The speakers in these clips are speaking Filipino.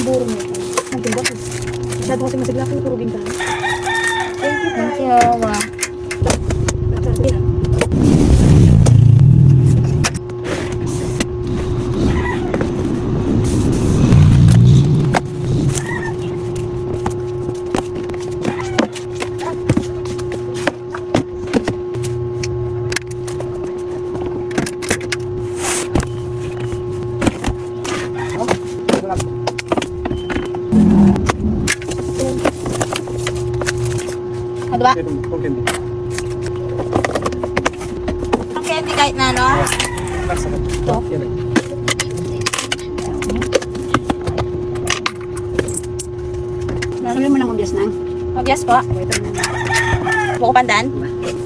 buro mo. Ang ganda ko. Masyado kasi masigla ko, turugin ka. Thank you, Thank you. Wow. Ano ba? Ang candy kahit na, no? Ito. Sabi mo ng mabias na. Mabias po. Buko pandan.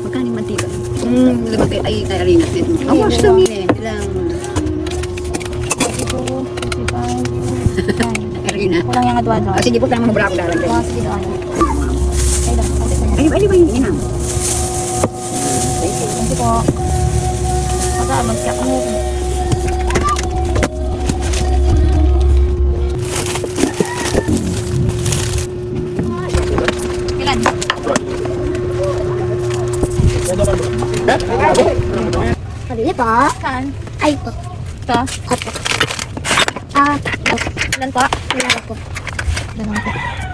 Magkano yung mantika? Limang ay arena. Ang mas dami eh. Ilang... 42, 55, Arena. kulang yung adwado. Sige po, kailangan mabura ako dalang. Sige doon. Ay, doon. Ay, di ba yung inam? Thank you po. Mag-aabag siya ko. Ilan? Pabili po. Saan? Ay po. Ito? Opo. Ah, Ilan po? wala po. Ganun po.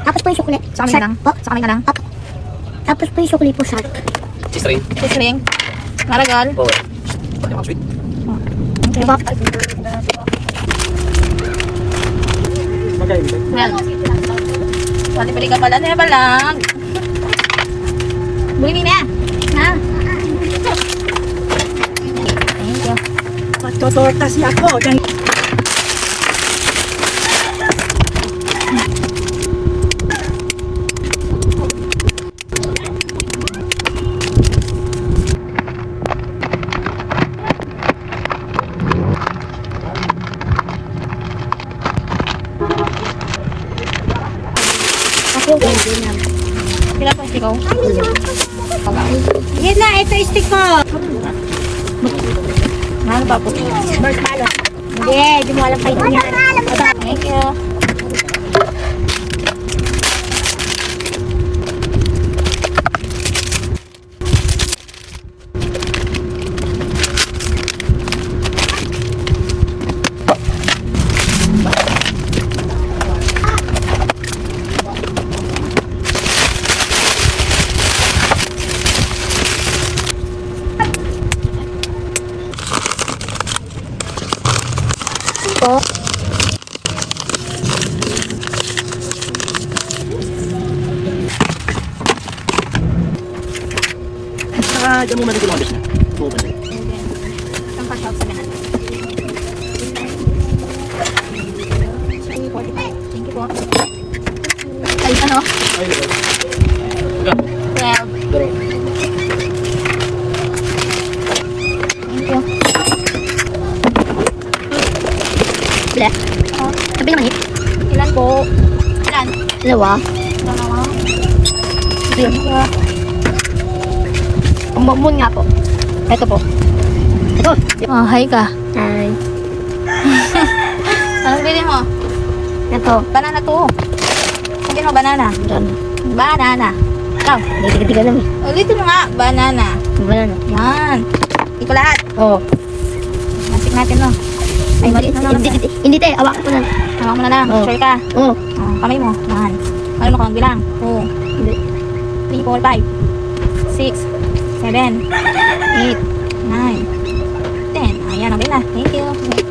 Tapos po yung sukli. Sa amin ka lang? Po. Sa amin ka lang? Opo. Tapos po yung sukli po sa Cheese Sisling. Maragal. Oh, pati mga sweet. Okay. Well. Pwede pili ka pala na balag. Buli na. Ha? Thank you. Totorta siya ako. Kailan po ikaw? Yan na, ito yung stick ko. Ano pa po? Marshmallow. Hindi, di mo alam pa ito yan. Thank you. Po. Saka dyan mo man ito mga bis na. Oo, pati. Ang pa-shop sa ganan. Thank you po. Ay, ano? Ay, 12. Pero, Thank you. Ble. Sabi naman Ilan po? Ilan? Dalawa. Dalawa. Yun. Umbamon nga po. Ito po. Ito. Oh, hi ka. Ay. Anong bili mo? Ito. Banana to. Sabi mo, banana. Diyan. Banana. Ikaw. Hindi tiga-tiga lang eh. Ulitin mo nga. Banana. Banana. Yan. Ito lahat. Oo. Nasik natin, no? Ay, mali na naman. Hindi te, awak ko na. Hawak mo na lang. Oh. Sure ka. Oo. Oh, kamay mo. Yan. Ano mo kang bilang? 2, 3, 4, 5, 6, 7, 8, 9, 10. Ayan, okay na. Thank you.